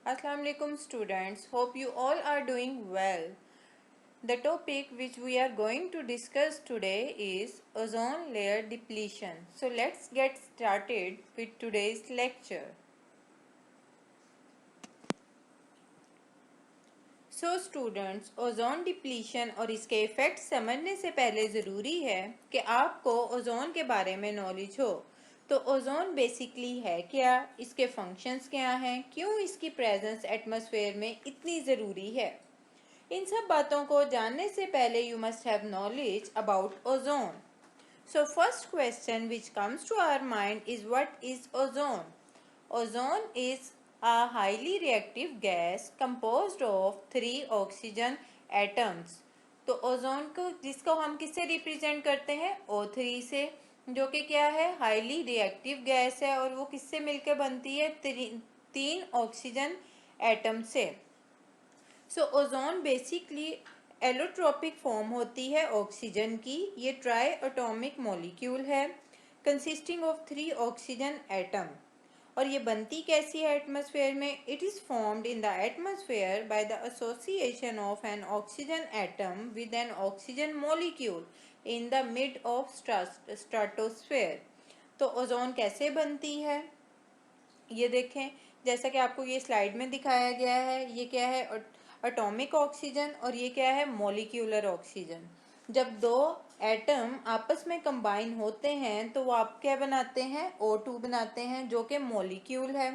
Assalamu alaikum students. Hope you all are doing well. The topic which we are going to discuss today is ozone layer depletion. So let's get started with today's lecture. So students, ozone depletion और इसके effect समझने से पहले ज़रूरी है कि आपको ozone के बारे में नॉलेज हो। तो ओजोन बेसिकली है क्या, इसके फंक्शंस क्या हैं, क्यों इसकी प्रेजेंस एटमॉस्फेयर में इतनी ज़रूरी है, इन सब बातों को जानने से पहले you must have knowledge about ozone. So first question which comes to our mind is what is ozone? Ozone is a highly reactive gas composed of 3 oxygen atoms. तो ओजोन को जिसको हम किससे रिप्रेजेंट करते हैं O3 से, जो कि क्या है, हाईली रिएक्टिव गैस है और वो किससे मिलकर बनती है, 3 ऑक्सीजन एटम से. So ozone basically allotropic form होती है ऑक्सीजन की. ये ट्राई एटॉमिक मॉलिक्यूल है कंसिस्टिंग ऑफ 3 ऑक्सीजन एटम. और ये बनती कैसी है एटमॉस्फेयर में? It is formed in the atmosphere by the association of an oxygen atom with an oxygen molecule in the mid of stratosphere. तो ओजोन कैसे बनती है ये देखें. जैसा कि आपको ये स्लाइड में दिखाया गया है, ये क्या है, एटॉमिक ऑक्सीजन, और ये क्या है, मॉलिक्यूलर ऑक्सीजन. जब दो एटम आपस में कंबाइन होते हैं तो वो आप क्या बनाते हैं, O2 बनाते हैं, जो कि मॉलिक्यूल है.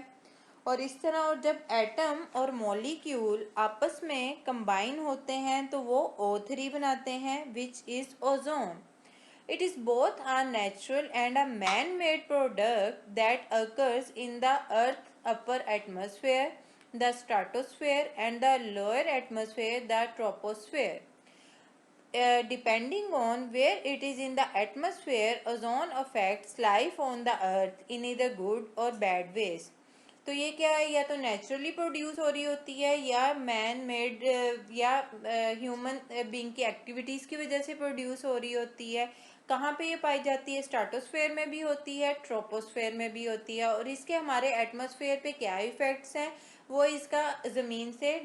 और इस तरह, और जब एटम और मॉलिक्यूल आपस में कंबाइन होते हैं तो वो O3 बनाते हैं, which is ozone. It is both a natural and a man-made product that occurs in the Earth's upper atmosphere, the stratosphere, and the lower atmosphere, the troposphere. Depending on where it is in the atmosphere, ozone affects life on the Earth in either good or bad ways. तो ये क्या है, या तो naturally produce हो रही होती है या मैन मेड या ह्यूमन बीइंग की एक्टिविटीज़ की वजह से प्रोड्यूस हो रही होती है. कहाँ पे ये पाई जाती है? स्ट्राटोस्फेयर में भी होती है, ट्रोपोस्फेयर में भी होती है. और इसके हमारे एटमॉस्फेयर पे क्या इफ़ेक्ट्स हैं वो इसका ज़मीन से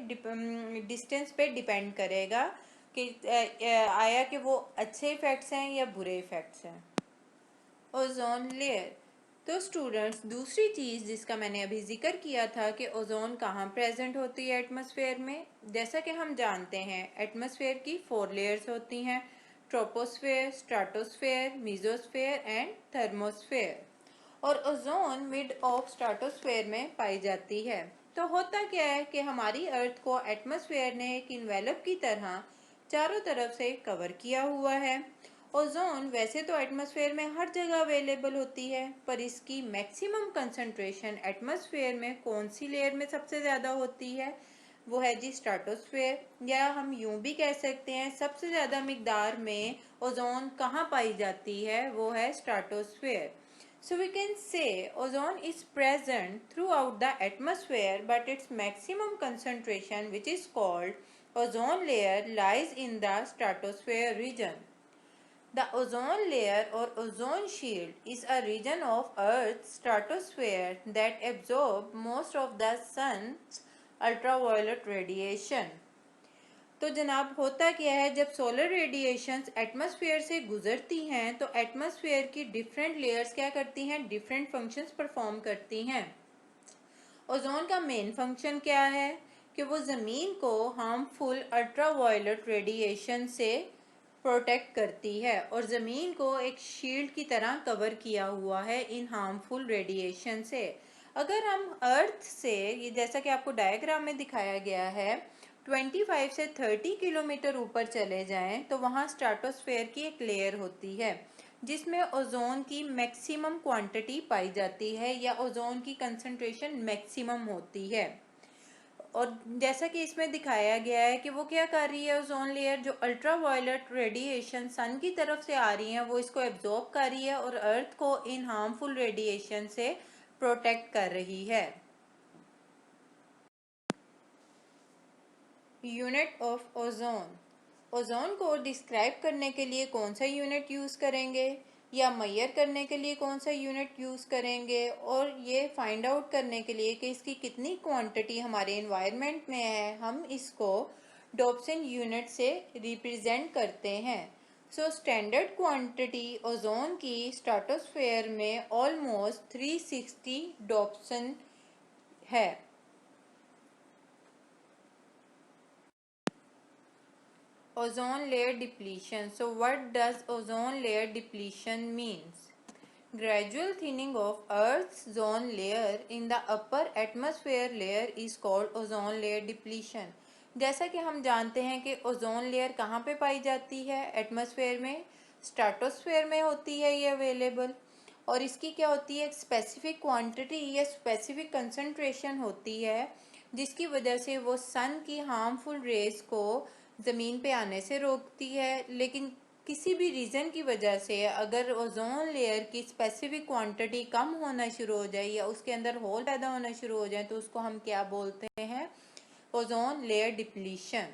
डिस्टेंस पे डिपेंड करेगा कि आया कि वो अच्छे इफ़ेक्ट्स हैं या बुरे इफ़ेक्ट्स हैं. Ozone layer. तो स्टूडेंट्स, दूसरी चीज़ जिसका मैंने अभी जिक्र किया था कि ओजोन कहाँ प्रेजेंट होती है एटमॉस्फेयर में, जैसा कि हम जानते हैं एटमॉस्फेयर की 4 लेयर्स होती हैं: troposphere, stratosphere, mesosphere and thermosphere. और ओजोन मिड ऑफ स्ट्राटोस्फेयर में पाई जाती है. तो होता क्या है कि हमारी अर्थ को एटमॉस्फेयर ने एक इन्वेलप की तरह चारों तरफ से कवर किया हुआ है. ओजोन वैसे तो एटमॉस्फेयर में हर जगह अवेलेबल होती है, पर इसकी मैक्सिमम कंसंट्रेशन एटमॉस्फेयर में कौन सी लेयर में सबसे ज़्यादा होती है? वो है जी स्ट्राटोस्फेयर, या हम यूं भी कह सकते हैं सबसे ज़्यादा मिकदार में ओजोन कहाँ पाई जाती है, वो है stratosphere. So we can say ozone is present throughout the atmosphere, but its maximum concentration, which is called ozone layer, lies in the stratosphere region. The ozone layer or ozone shield is a region of Earth's stratosphere that absorbs most of the sun's ultraviolet radiation. तो जनाब, होता क्या है, जब solar radiations atmosphere से गुजरती हैं तो एटमॉस्फेयर की डिफरेंट लेयर्स क्या करती हैं, डिफरेंट फंक्शंस परफॉर्म करती हैं. ओजोन का मेन फंक्शन क्या है कि वो ज़मीन को हार्मफुल अल्ट्रावायलेट रेडिएशन से प्रोटेक्ट करती है और ज़मीन को एक शील्ड की तरह कवर किया हुआ है इन हार्मफुल रेडिएशन से. अगर हम अर्थ से, ये जैसा कि आपको डायग्राम में दिखाया गया है, 25 से 30 किलोमीटर ऊपर चले जाएं तो वहाँ स्ट्राटोस्फेयर की एक लेयर होती है जिसमें ओजोन की मैक्सिमम क्वांटिटी पाई जाती है या ओजोन की कंसंट्रेशन मैक्सिमम होती है. और जैसा कि इसमें दिखाया गया है कि वो क्या कर रही है, ओजोन लेयर जो अल्ट्रावायलेट रेडिएशन सन की तरफ से आ रही हैं वो इसको एब्जॉर्ब कर रही है और अर्थ को इन हार्मफुल रेडिएशन से प्रोटेक्ट कर रही है. Unit of ozone. ओजोन को डिस्क्राइब करने के लिए कौन सा यूनिट यूज़ करेंगे? या मेजर करने के लिए कौन सा यूनिट यूज़ करेंगे, और ये फाइंड आउट करने के लिए कि इसकी कितनी क्वांटिटी हमारे एनवायरनमेंट में है, हम इसको डॉप्सन यूनिट से रिप्रेजेंट करते हैं। सो स्टैंडर्ड क्वांटिटी ओजोन की स्ट्रेटोस्फेयर में ऑलमोस्ट 360 डॉप्सन है। Ozone layer depletion. So what does ozone layer depletion means? Gradual thinning of Earth's ozone layer in the upper atmosphere layer is called ozone layer depletion. जैसा कि हम जानते हैं कि ozone layer कहाँ पे पाई जाती है, एटमॉस्फेयर में, स्ट्रेटोस्फेयर में होती है ये अवेलेबल, और इसकी क्या होती है, एक स्पेसिफिक क्वांटिटी या स्पेसिफिक कंसंट्रेशन होती है जिसकी वजह से वो सन की हार्मफुल रेस को ज़मीन पे आने से रोकती है। लेकिन किसी भी रीज़न की वजह से अगर ओजोन लेयर की स्पेसिफिक क्वांटिटी कम होना शुरू हो जाए या उसके अंदर होल पैदा होना शुरू हो जाए तो उसको हम क्या बोलते हैं, ozone layer depletion.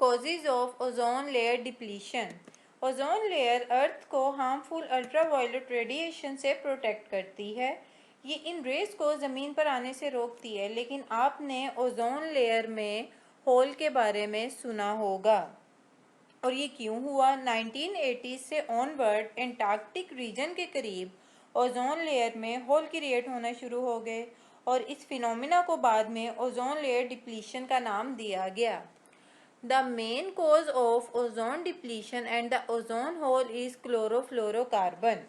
Causes of ozone layer depletion. Ozone layer earth को हार्मफुल अल्ट्रावायलेट रेडिएशन से प्रोटेक्ट करती है। ये इन रेस को ज़मीन पर आने से रोकती है, लेकिन आपने ओजोन लेयर में होल के बारे में सुना होगा, और ये क्यों हुआ। 1980 से ऑनवर्ड एंटार्क्टिक रीजन के करीब ओजोन लेयर में होल क्रिएट होना शुरू हो गए, और इस फिनोमिना को बाद में ओजोन लेयर डिप्लीशन का नाम दिया गया। The main cause of ozone depletion and the ozone hole is chlorofluorocarbon.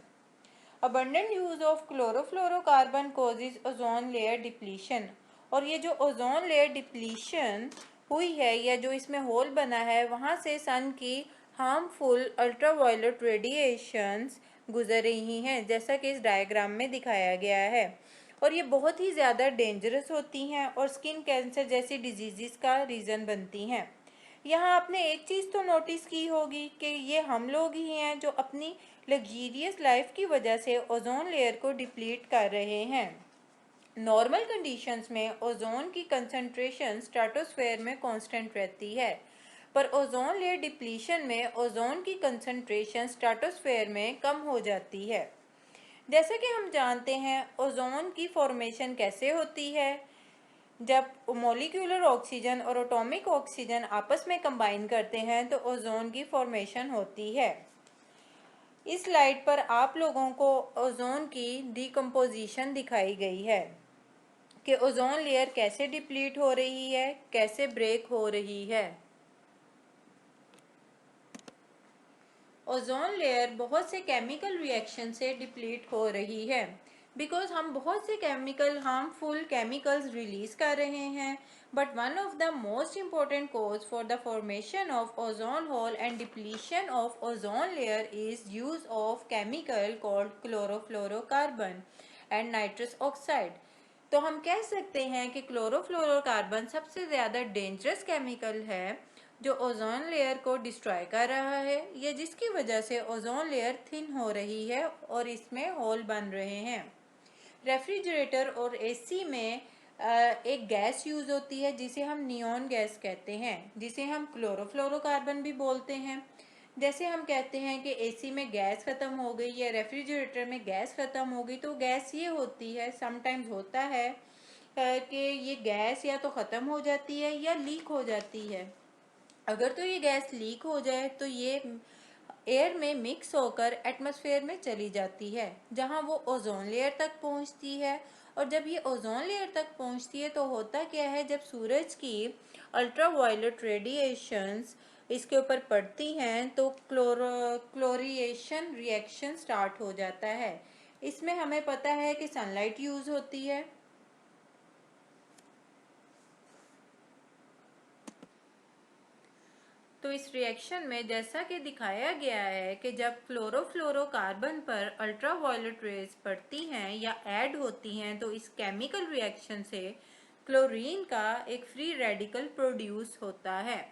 Abundant use of chlorofluorocarbon causes ozone layer depletion. और ये जो ओजोन लेयर डिप्लीशन हुई है या जो इसमें होल बना है, वहाँ से सन की हार्मफुल अल्ट्रावायलेट रेडिएशंस गुजर रही हैं, जैसा कि इस डायग्राम में दिखाया गया है, और ये बहुत ही ज़्यादा डेंजरस होती हैं और स्किन कैंसर जैसी डिजीज़ का रीज़न बनती हैं। यहाँ आपने एक चीज़ तो नोटिस की होगी कि ये हम लोग ही हैं जो अपनी लग्जीरियस लाइफ की वजह से ओजोन लेयर को डिप्लीट कर रहे हैं। नॉर्मल कंडीशंस में ओजोन की कंसंट्रेशन स्ट्रेटोस्फेयर में कांस्टेंट रहती है, पर ओजोन लेयर डिप्लीशन में ओजोन की कंसंट्रेशन स्ट्रेटोस्फेयर में कम हो जाती है। जैसा कि हम जानते हैं ओजोन की फॉर्मेशन कैसे होती है, जब मोलिक्यूलर ऑक्सीजन और एटॉमिक ऑक्सीजन आपस में कंबाइन करते हैं तो ओजोन की फॉर्मेशन होती है। इस स्लाइड पर आप लोगों को ओजोन की डिकम्पोजिशन दिखाई गई है कि ओजोन लेयर कैसे डिप्लीट हो रही है, कैसे ब्रेक हो रही है। ओजोन लेयर बहुत से केमिकल रिएक्शन से डिप्लीट हो रही है, बिकॉज हम बहुत से हार्मफुल केमिकल्स रिलीज कर रहे हैं। But one of the most important cause for the formation of ozone hole and depletion of ozone layer is use of chemical called chlorofluorocarbon and nitrous oxide. तो हम कह सकते हैं कि क्लोरोफ्लोरोकार्बन सबसे ज़्यादा डेंजरस केमिकल है जो ओजोन लेयर को डिस्ट्रॉय कर रहा है, या जिसकी वजह से ओजोन लेयर थिन हो रही है और इसमें होल बन रहे हैं। रेफ्रिजरेटर और एसी में एक गैस यूज़ होती है जिसे हम नियॉन गैस कहते हैं, जिसे हम क्लोरोफ्लोरोकार्बन भी बोलते हैं। जैसे हम कहते हैं कि एसी में गैस ख़त्म हो गई या रेफ्रिजरेटर में गैस ख़त्म हो गई, तो गैस ये होती है, समटाइम्स होता है कि ये गैस या तो ख़त्म हो जाती है या लीक हो जाती है। अगर तो ये गैस लीक हो जाए तो ये एयर में मिक्स होकर एटमॉस्फेयर में चली जाती है, जहां वो ओजोन लेयर तक पहुंचती है। और जब ये ओजोन लेयर तक पहुंचती है तो होता क्या है, जब सूरज की अल्ट्रावायलेट रेडिएशंस इसके ऊपर पड़ती हैं तो क्लोरिएशन रिएक्शन स्टार्ट हो जाता है। इसमें हमें पता है कि सनलाइट यूज़ होती है। तो इस रिएक्शन में जैसा कि दिखाया गया है कि जब क्लोरोफ्लोरोकार्बन पर अल्ट्रावायलेट रेज पड़ती हैं या ऐड होती हैं तो इस केमिकल रिएक्शन से क्लोरीन का एक फ्री रेडिकल प्रोड्यूस होता है।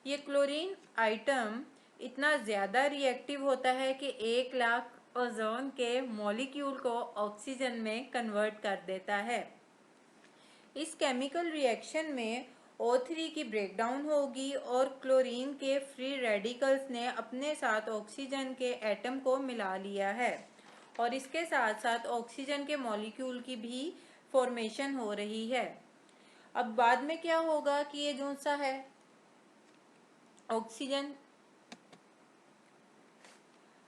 ये क्लोरीन आइटम इतना ज़्यादा रिएक्टिव होता है कि 1,00,000 ओजोन के मॉलिक्यूल को ऑक्सीजन में कन्वर्ट कर देता है। इस केमिकल रिएक्शन में O3 की ब्रेकडाउन होगी और क्लोरीन के फ्री रेडिकल्स ने अपने साथ ऑक्सीजन के एटम को मिला लिया है और इसके साथ साथ ऑक्सीजन के मॉलिक्यूल की भी फॉर्मेशन हो रही है। अब बाद में क्या होगा कि ये जो सा है ऑक्सीजन,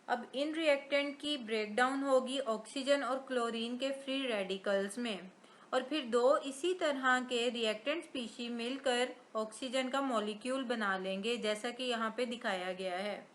अब इन रिएक्टेंट की ब्रेकडाउन होगी ऑक्सीजन और क्लोरीन के फ्री रेडिकल्स में और फिर दो इसी तरह के रिएक्टेंट स्पीशी मिलकर ऑक्सीजन का मॉलिक्यूल बना लेंगे, जैसा कि यहाँ पे दिखाया गया है।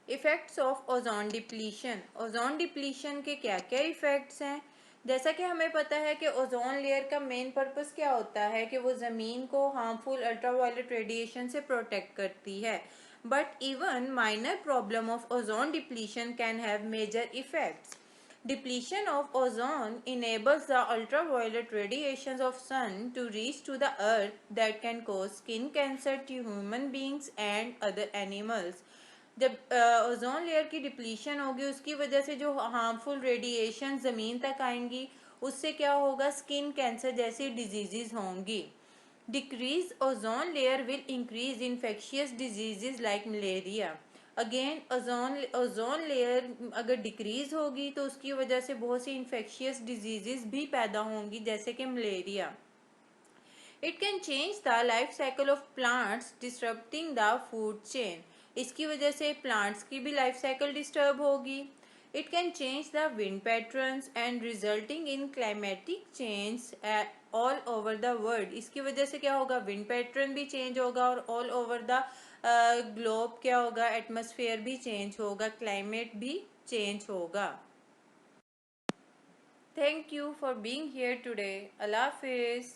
Effects of ozone depletion. Ozone depletion के क्या क्या इफेक्ट्स हैं? जैसा कि हमें पता है कि ओजोन लेयर का मेन पर्पस क्या होता है कि वो ज़मीन को हार्मफुल अल्ट्रावायलेट रेडिएशन से प्रोटेक्ट करती है। But even minor problem of ozone depletion can have major effects. Depletion of ozone enables the ultraviolet radiations of sun to reach to the earth that can cause skin cancer to human beings and other animals. जब ozone layer की depletion होगी उसकी वजह से जो harmful radiation ज़मीन तक आएंगी उससे क्या होगा, स्किन कैंसर जैसी डिजीज़ होंगी। Decrease ozone layer will increase infectious disease like malaria. Again ozone layer अगर डिक्रीज होगी तो उसकी वजह से बहुत सी इन्फेक्शियस डिजीज़ भी पैदा होंगी जैसे कि malaria. It can change the life cycle of plants disturbing the food chain. इसकी वजह से प्लांट्स की भी लाइफ साइकिल डिस्टर्ब होगी। It can change the wind patterns and resulting in climatic change all over the world. इसकी वजह से क्या होगा, विंड पैटर्न भी चेंज होगा और ऑल ओवर द ग्लोब क्या होगा, एटमॉस्फेयर भी चेंज होगा, क्लाइमेट भी चेंज होगा। Thank you for being here today. अल्लाह हाफिज़।